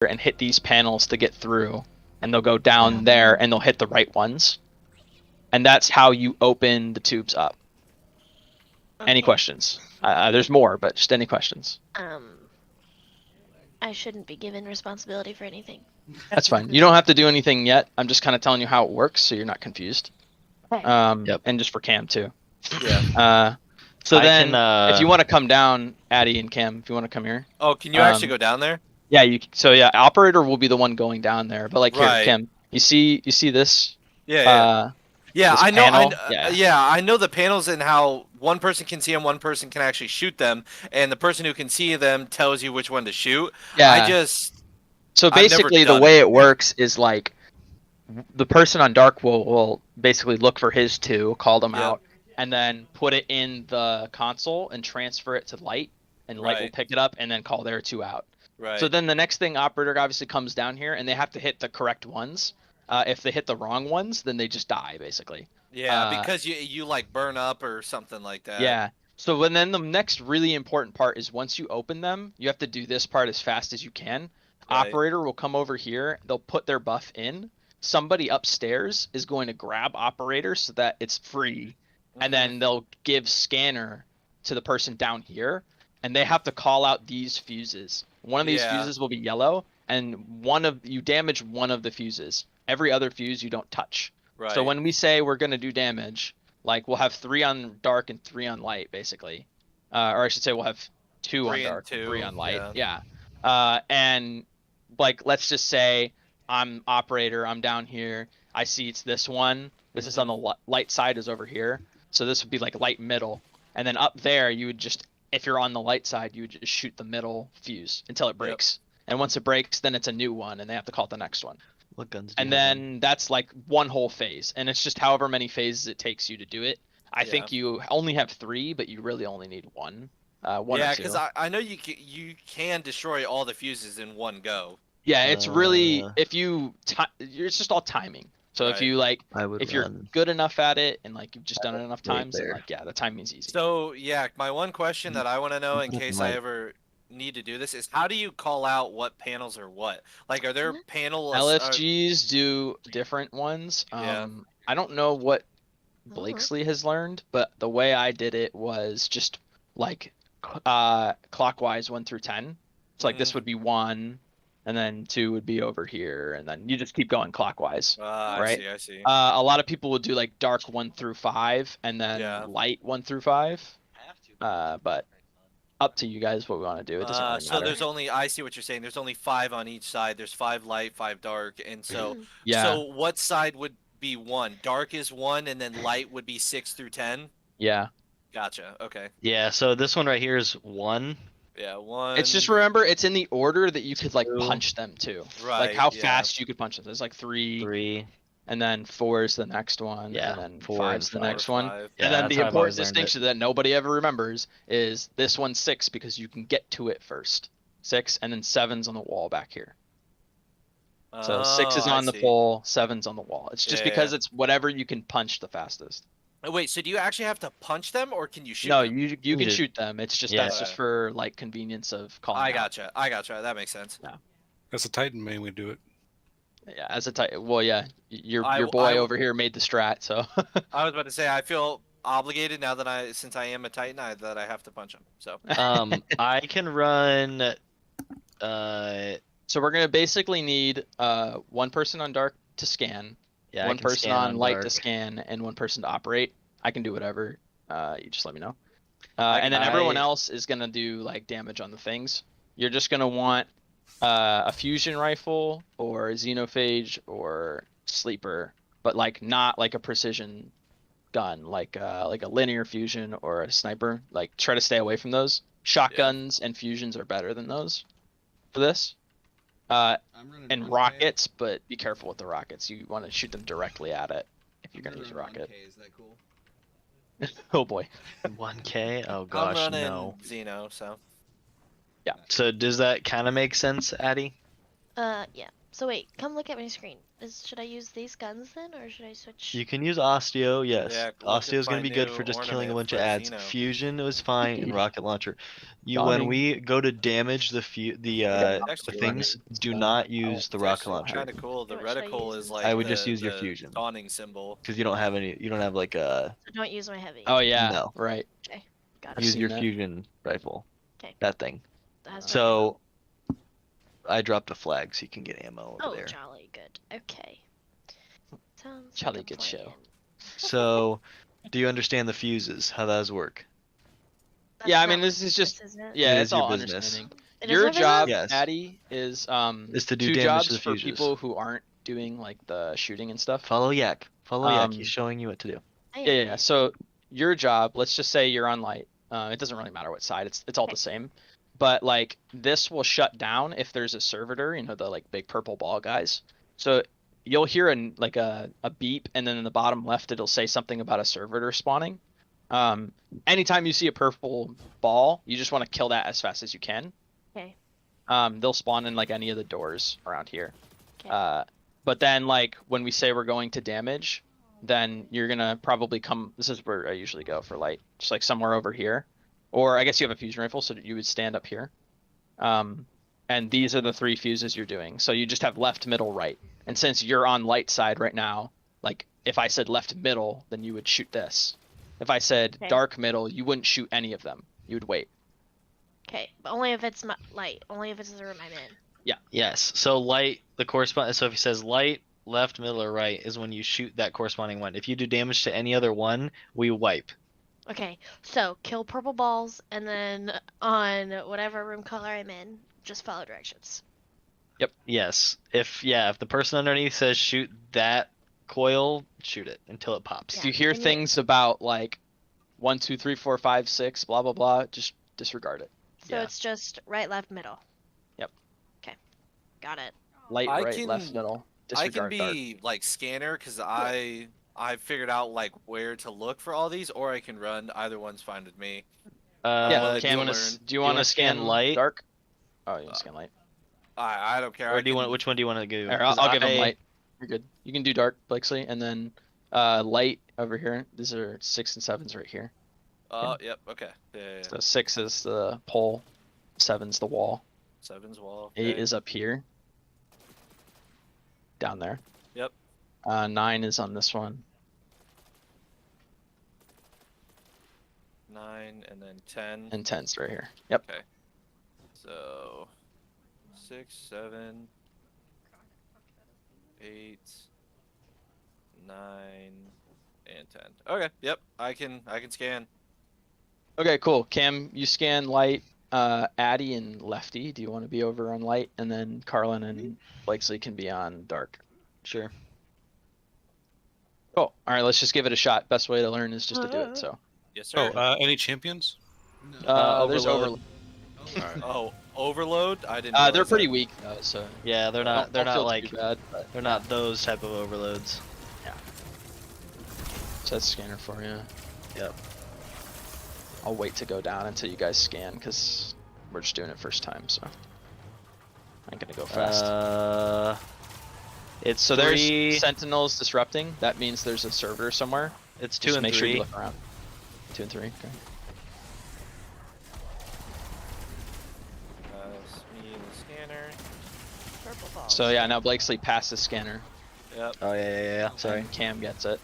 and hit these panels to get through, and they'll go down there and they'll hit the right ones. And that's how you open the tubes up. Okay. Any questions? There's more, but just any questions. I shouldn't be given responsibility for anything. That's fine. You don't have to do anything yet. I'm just kind of telling you how it works, so you're not confused. Okay. And just for Cam too. Yeah. So then, if you want to come down, Addy and Cam, if you want to come here. Oh, can you actually go down there? Yeah. So yeah, operator will be the one going down there. But like here, Right. Cam, you see this? Yeah. Yeah, this I know. panel? I know the panels and how one person can see them, one person can actually shoot them, and the person who can see them tells you which one to shoot. Yeah. So basically, the way it works is like the person on dark will basically look for his two, call them out, and then put it in the console and transfer it to light, and light will pick it up and then call their two out. Right. So then the next thing, operator obviously comes down here and they have to hit the correct ones. If they hit the wrong ones, then they just die basically. Yeah, because you like burn up or something like that. Yeah. So then the next really important part is once you open them, you have to do this part as fast as you can. Right. Operator will come over here. They'll put their buff in. Somebody upstairs is going to grab operator so that it's free. And then they'll give scanner to the person down here. And they have to call out these fuses. One of these fuses will be yellow. And you damage one of the fuses. Every other fuse you don't touch. Right. So when we say we're going to do damage, like we'll have 3 on dark and 3 on light, basically. Or I should say we'll have 2 on dark and 3 on light. Yeah. And like, let's just say I'm operator, I'm down here. I see it's this one. This is on the light side is over here. So this would be like light middle. And then up there, you would just, if you're on the light side, you would just shoot the middle fuse until it breaks. And once it breaks, then it's a new one and they have to call it the next one. What guns do and then that's like one whole phase, and it's just however many phases it takes you to do it. I think you only have 3, but you really only need 1. Yeah, because I know you can destroy all the fuses in one go. Yeah, it's really if you it's just all timing. So if you like, if you're good enough at it and like you've just done it enough times, then like the timing's easy. So yeah, my one question that I want to know in case I ever need to do this is how do you call out what panels are what? Like, are there panels? LFGs do different ones. I don't know what Blakesley has learned, but the way I did it was just like clockwise 1 through 10. So like this would be 1, and then 2 would be over here, and then you just keep going clockwise. Right? I see. A lot of people would do like dark 1 through 5, and then light 1 through 5. But up to you guys what we want to do. It doesn't really matter. So there's only, I see what you're saying. There's only 5 on each side. There's 5 light, 5 dark, and so So what side would be 1? Dark is 1, and then light would be 6 through 10. Yeah. Gotcha. Okay. Yeah. So this one right here is 1. Yeah, 1. It's just remember it's in the order that you could like punch them to. Right. Like how fast you could punch them. There's like 3. And then 4 is the next one. Yeah, and then 4 5 is the next one. Yeah, and then the important distinction that nobody ever remembers is this one's 6 because you can get to it first. 6, and then 7's on the wall back here. So 6 is on the pole, 7's on the wall. It's just because it's whatever you can punch the fastest. Oh, wait, so do you actually have to punch them, or can you shoot them? No, you can shoot them. It's just that's just for like convenience of calling. I gotcha. That makes sense. Yeah. As a Titan main, we do it. Yeah, as a Titan. Well, yeah, your boy over here made the strat, so. I was about to say I feel obligated now that since I am a Titan, that I have to punch him. So. I can run. So we're gonna basically need 1 person on dark to scan. Yeah, 1 person on light to scan, and 1 person to operate. I can do whatever. You just let me know. And then everyone else is gonna do like damage on the things. You're just gonna want a fusion rifle or a xenophage or sleeper, but like not like a precision gun, like a linear fusion or a sniper. Like try to stay away from those. Shotguns and fusions are better than those for this. And rockets, but be careful with the rockets. You want to shoot them directly at it if you're gonna use a rocket. 1K, is that cool? Oh boy. 1K? Oh gosh, I'm running no. Xeno, so. Yeah. So does that kind of make sense, Addy? Yeah. So wait, come look at my screen. Should I use these guns then, or should I switch? You can use Osteo, yes. Yeah, look at Osteo's gonna my be good new for just killing a ornament bunch of for ads. Xeno. Fusion was fine, and rocket launcher. When Dawning. we go to damage the Actually, things, do so not I use don't- the It's rocket actually launcher kind of cool. The Okay, what should I reticle use is like I would the, just use your the fusion. dawning symbol. because you don't have any. You don't have like a So don't use my heavy. Oh yeah. No. Right. Got I've it. use seen your that. fusion rifle. 'Kay. That thing. That has no So I dropped the flag so you can get ammo over ammo. Oh, there. jolly good. Okay. Sounds Jolly like a good show. plan. So, do you understand the fuses? How those work? That's Yeah, I not mean, my this is just- business, isn't it? Yeah, It it's is your all business. understanding. It is Your my business? job, Yes. Addy, is Is to do two damage jobs to the for fuses. people who aren't doing like the shooting and stuff. Follow Yak. Follow Yak. He's Um, showing you what to do. I Yeah, am. yeah, yeah. So your job, let's just say you're on light. It doesn't really matter what side. It's all Okay. the same. But like this will shut down if there's a servitor, you know, the like big purple ball guys. So you'll hear a beep, and then in the bottom left it'll say something about a servitor spawning. Anytime you see a purple ball, you just want to kill that as fast as you can. Okay. They'll spawn in like any of the doors around here. Okay. But then like when we say we're going to damage, then you're gonna probably come. This is where I usually go for light, just like somewhere over here, or I guess you have a fusion rifle, so you would stand up here. And these are the 3 fuses you're doing. So you just have left, middle, right. And since you're on light side right now, like if I said left middle, then you would shoot this. If I said Okay. dark middle, you wouldn't shoot any of them. You would wait. Okay, but only if it's light. Only if it's the room I'm in. Yes. So light, the correspond. So if he says light, left, middle, or right is when you shoot that corresponding one. If you do damage to any other one, we wipe. Okay, so kill purple balls, and then on whatever room color I'm in, just follow directions. Yes. If the person underneath says shoot that coil, shoot it until it pops. If you hear and you- things about like 1, 2, 3, 4, 5, 6, blah blah blah, just disregard it. So Yeah. it's just right, left, middle. Yep. Okay, got it. Light, I right, can- left, middle. I can Disregard dark. be like scanner because I figured out like where to look for all these, or I can run. Either one's fine with me. Yeah, do Cam, you do learn? you want to scan scan light? dark? Oh, you want to scan light. I don't care. Or I do you want? can- Which one do you want to do? Here, 'Cause I'll give him I- light. You're good. You can do dark, Blakesley, and then light over here. These are 6 and 7s right here. Yep. Okay. Yeah. So 6 is the pole, 7's the wall, 7's wall. 8 okay. is up here, down there. Yep. 9 is on this one. 9 and then 10. And 10's right here. Yep. So 6, 7, 8, 9, and 10. Okay. Yep. I can scan. Okay, cool. Cam, you scan light. Addy and Lefty, do you want to be over on light? And then Carlin and Blakesley can be on dark. Sure. Cool. All right, let's just give it a shot. Best way to learn is just to do it. So, Yes, Oh, sir. any champions? there's Overload. overload. Oh, overload. I didn't. They're realize pretty that. weak though, so Yeah, they're not. They're don't not feel like. too bad. But They're not those type of overloads. so that's scanner for you. Yep. I'll wait to go down until you guys scan because we're just doing it first time, so I'm gonna go fast. It's So 3. there's sentinels disrupting. That means there's a servitor somewhere. It's 2 Just and make 3. sure you look around. 2 and 3. Okay. Me and the scanner. Purple balls. So yeah, now Blakesley passes scanner. Yep. Oh yeah. Sorry. And Cam gets it.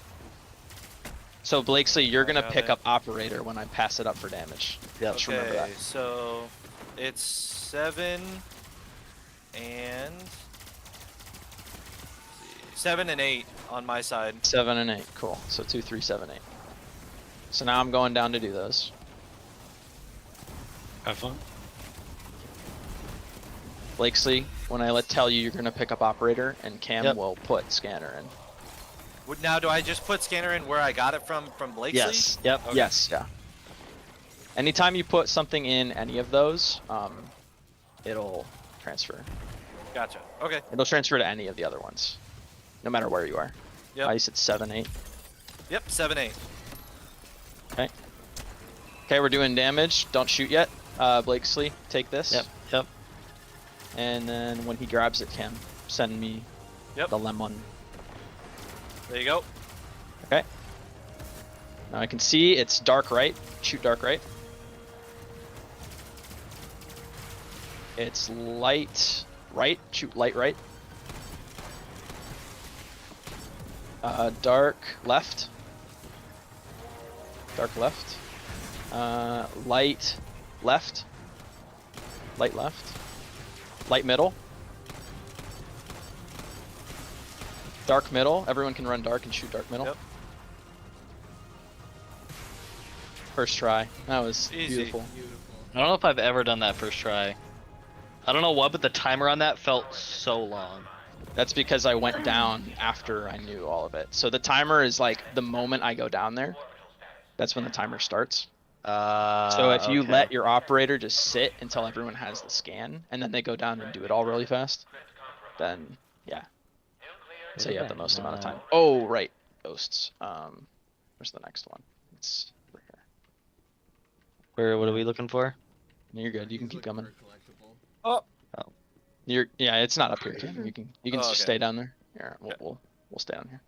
So Blakesley, you're I gonna got pick it. up operator when I pass it up for damage. Yep. Just remember that. So it's 7 and 7 and 8 on my side. 7 and 8. Cool. So 2, 3, 7, 8. So now I'm going down to do those. Have fun. Blakesley, when I tell you, you're gonna pick up operator, and Cam Yep. will put scanner in. Now, do I just put scanner in where I got it from Blakesley? Yes. Yep. Okay. Yes. Yeah. Anytime you put something in any of those, it'll transfer. Gotcha. Okay. It'll transfer to any of the other ones, no matter where you are. Yep. I said 7, 8. Yep. 7, 8. Okay, we're doing damage. Don't shoot yet. Blakesley, take this. Yep. Yep. And then when he grabs it, Cam, send me the lemon. There you go. Okay. Now I can see it's dark right. Shoot dark right. It's light right. Shoot light right. Dark left. Dark left. Light left. Light left. Light middle. Dark middle. Everyone can run dark and shoot dark middle. Yep. First try. That was Easy. beautiful. I don't know if I've ever done that first try. I don't know what, but the timer on that felt so long. That's because I went down after I knew all of it. So the timer is like the moment I go down there. That's when the timer starts. So if you Okay. let your operator just sit until everyone has the scan, and then they go down and do it all really fast, then yeah. So you have the most amount of time. Oh right, ghosts. Where's the next one? It's over here. What are we looking for? No, you're good. You can keep coming. Oh. Yeah, it's not up here, Cam. You can Oh, just okay. stay down there. Yeah, we'll stay down here.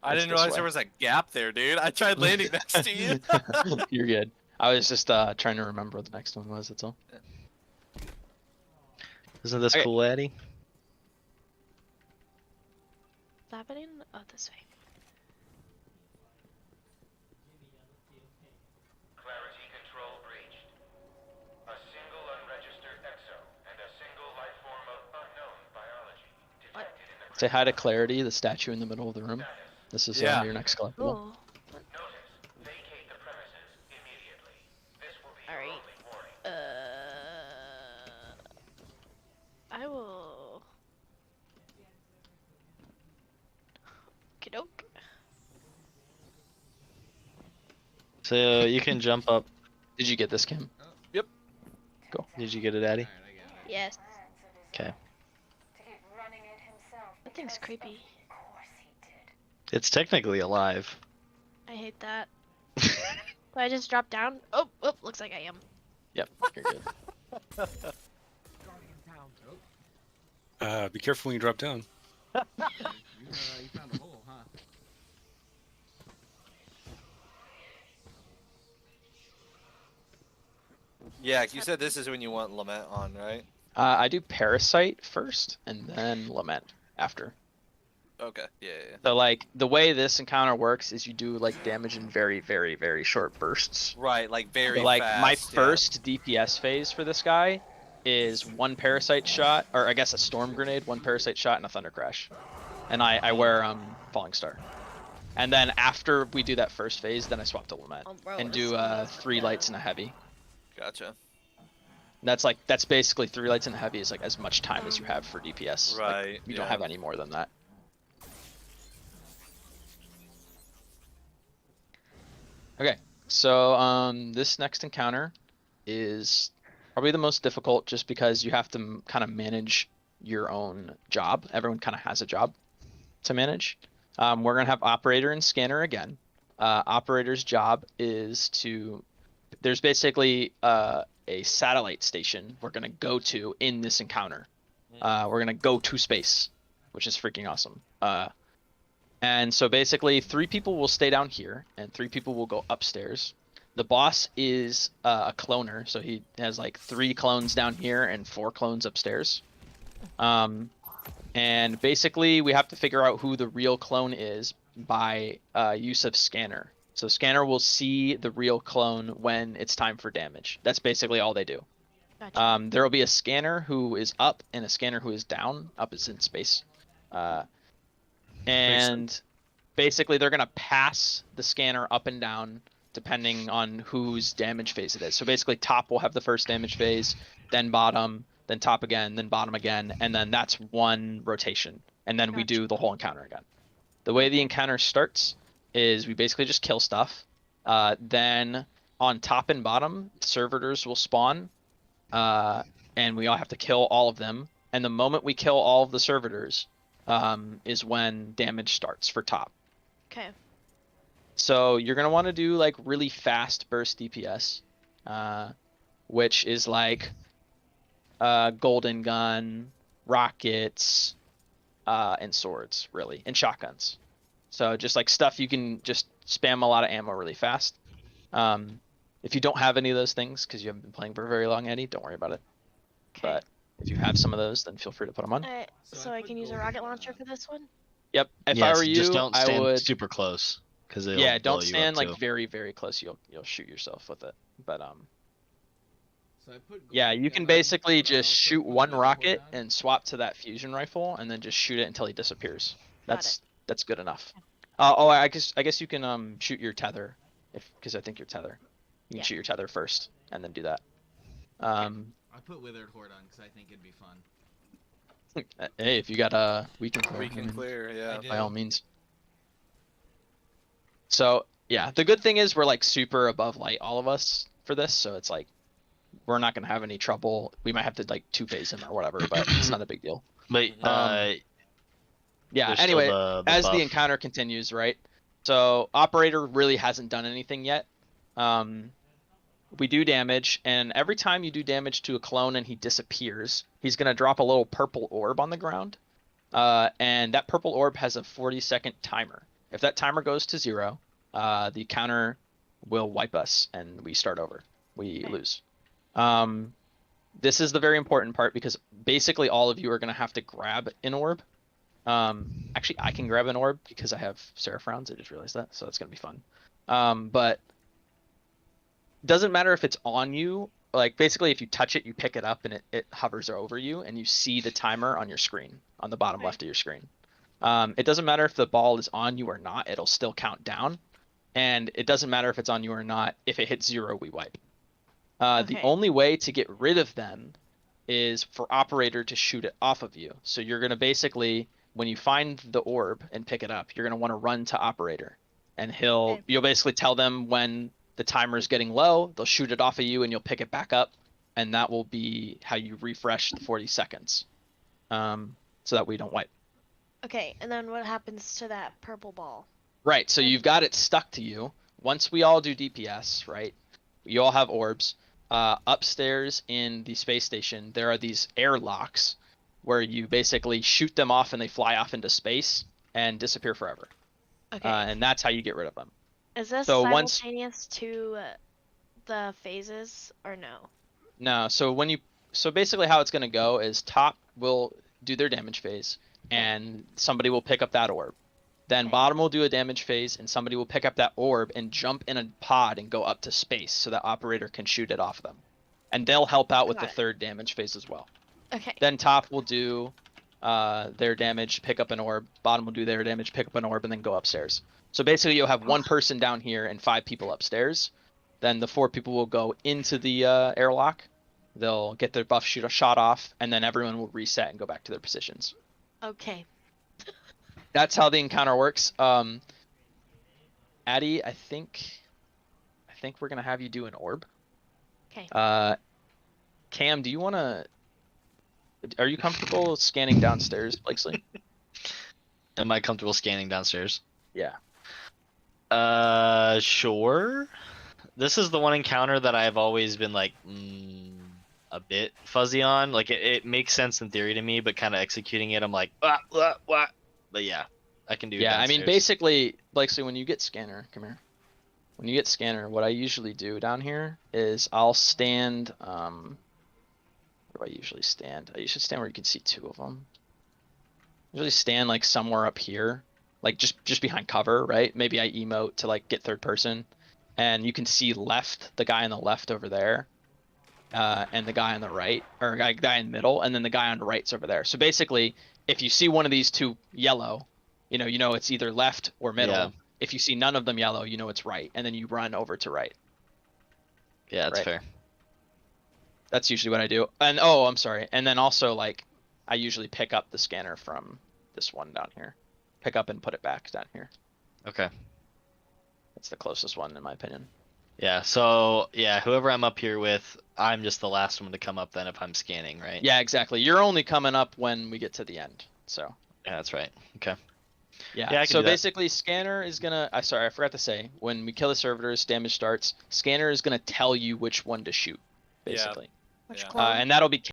I It's didn't this realize way. there was a gap there, dude. I tried landing next to you. You're good. I was just trying to remember what the next one was. That's all. Isn't this Okay. cool, Addy? Is that happening? Oh, this way. Clarity control breached. A single unregistered exo and a single life form of unknown biology detected in the Say hi to Clarity, the statue in the middle of the room. This is Yeah. your next collectible. Oh, notice. Vacate the premises immediately. This will be Alright. your only warning. I will. Okey-doke. So you can jump up. Did you get this, Kim? Did you get it, Addy? Yes. Okay. That thing's creepy. It's technically alive. I hate that. Did I just drop down? Oh, looks like I am. Yep, you're good. Be careful when you drop down. You found a hole, huh? Yeah, you said this is when you want Lament on, right? I do Parasite first, and then Lament after. Okay. Yeah. So like the way this encounter works is you do like damage in very, very, very short bursts. Right, like very So, like fast. my yeah. first DPS phase for this guy is one Parasite shot, or I guess a Storm Grenade, one Parasite shot, and a Thunder Crash. And I wear Falling Star. And then after we do that first phase, then I swap to Lament Oh, bro, and this do is- 3 lights and a heavy. Gotcha. That's basically 3 lights and a heavy is like as much time as you have for DPS. Like, Right, you don't yeah. have any more than that. Okay, so this next encounter is probably the most difficult just because you have to kind of manage your own job. Everyone kind of has a job to manage. We're gonna have operator and scanner again. Operator's job is to, there's basically a satellite station we're gonna go to in this encounter. We're gonna go to space, which is freaking awesome. And so basically 3 people will stay down here and 3 people will go upstairs. The boss is a cloner, so he has like 3 clones down here and 4 clones upstairs. And basically we have to figure out who the real clone is by use of scanner. So scanner will see the real clone when it's time for damage. That's basically all they do. Gotcha. There will be a scanner who is up and a scanner who is down. Up is in space. And basically they're going to pass the scanner up and down depending on whose damage phase it is. So basically top will have the first damage phase, then bottom, then top again, then bottom again, and then that's one rotation. And then we Gotcha. do the whole encounter again. The way the encounter starts is we basically just kill stuff. Then on top and bottom, servitors will spawn, and we all have to kill all of them. And the moment we kill all of the servitors, is when damage starts for top. Okay. So you're gonna want to do like really fast burst DPS, which is like golden gun, rockets, and swords, really, and shotguns. So just like stuff you can just spam a lot of ammo really fast. If you don't have any of those things, because you haven't been playing for very long, Eddie, don't worry about it. Okay. But if you have some of those, then feel free to put them on. So I can use a rocket launcher for this one? Yep. If I Yes, were you, just don't I stand would. super close, because Yeah, don't blow you stand up like too. very, very close. You'll shoot yourself with it. But So I put yeah, gold you can down, basically but I just also shoot put one metal rocket down. and swap to that fusion rifle, and then just shoot it until he disappears. Got That's good enough. I guess you can shoot your tether, because I think your tether. You can Yeah. shoot your tether first, and then do that. I put withered horde on because I think it'd be fun. Hey, if you got a weekend clear, We can clear, yeah. I by all do. means. So yeah, the good thing is we're like super above light, all of us, for this, so it's like we're not gonna have any trouble. We might have to like two-phase him or whatever, but it's not a big deal. But Yeah. there's still Anyway, the as the buff. encounter continues, right? So operator really hasn't done anything yet. We do damage, and every time you do damage to a clone and he disappears, he's gonna drop a little purple orb on the ground. And that purple orb has a 40-second timer. If that timer goes to 0, the counter will wipe us and we start over. We lose. This is the very important part, because basically all of you are going to have to grab an orb. Actually, I can grab an orb because I have Seraph rounds. I just realized that, so that's going to be fun. But doesn't matter if it's on you. Like, basically, if you touch it, you pick it up and it hovers over you, and you see the timer on your screen, on the bottom left of your screen. It doesn't matter if the ball is on you or not, it'll still count down. And it doesn't matter if it's on you or not, if it hits 0, we wipe. The only way to get rid of them is for operator to shoot it off of you. So you're going to basically, when you find the orb and pick it up, you're going to want to run to operator. And you'll basically tell them when the timer is getting low, they'll shoot it off of you and you'll pick it back up. And that will be how you refresh the 40 seconds. So that we don't wipe. Okay, and then what happens to that purple ball? Right, so you've got it stuck to you. Once we all do DPS, right, you all have orbs. Upstairs in the space station, there are these airlocks where you basically shoot them off and they fly off into space and disappear forever. Okay. And that's how you get rid of them. Is this so simultaneous to the phases or no? No, so basically how it's going to go is top will do their damage phase and somebody will pick up that orb. Then bottom will do a damage phase and somebody will pick up that orb and jump in a pod and go up to space so that operator can shoot it off them. And they'll help out with the third damage phase as well. Okay. Then top will do their damage, pick up an orb. Bottom will do their damage, pick up an orb, and then go upstairs. So basically you'll have one person down here and 5 people upstairs. Then the 4 people will go into the airlock. They'll get their buff shot off, and then everyone will reset and go back to their positions. Okay. That's how the encounter works. Addie, I think we're gonna have you do an orb. Okay. Cam, do you wanna? Are you comfortable scanning downstairs, Blakesley? Am I comfortable scanning downstairs? Yeah. Sure. This is the one encounter that I've always been like a bit fuzzy on. Like it makes sense in theory to me, but kind of executing it, I'm like, what? But yeah, I can do. Yeah, I mean, downstairs. basically, Blakesley, when you get scanner, come here. When you get scanner, what I usually do down here is I'll stand. Where do I usually stand? I usually stand where you can see 2 of them. I usually stand like somewhere up here, like just behind cover, right? Maybe I emote to like get third person, and you can see left, the guy on the left over there, and the guy on the right, or guy in the middle, and then the guy on the right's over there. So basically, if you see one of these 2 yellow, you know it's either left or middle. Yeah. If you see none of them yellow, you know it's right, and then you run over to right. Yeah, that's right. fair. That's usually what I do. And oh, I'm sorry. And then also, like, I usually pick up the scanner from this one down here. Pick up and put it back down here. Okay. That's the closest one in my opinion. Yeah, so yeah, whoever I'm up here with, I'm just the last one to come up then if I'm scanning, right? Yeah, exactly. You're only coming up when we get to the end. So Yeah, that's right. Okay. yeah, Yeah, I can so do that. basically scanner is gonna sorry, I forgot to say, when we kill the servitors, damage starts, scanner is gonna tell you which one to shoot, basically. Which Yeah. clone? And that'll be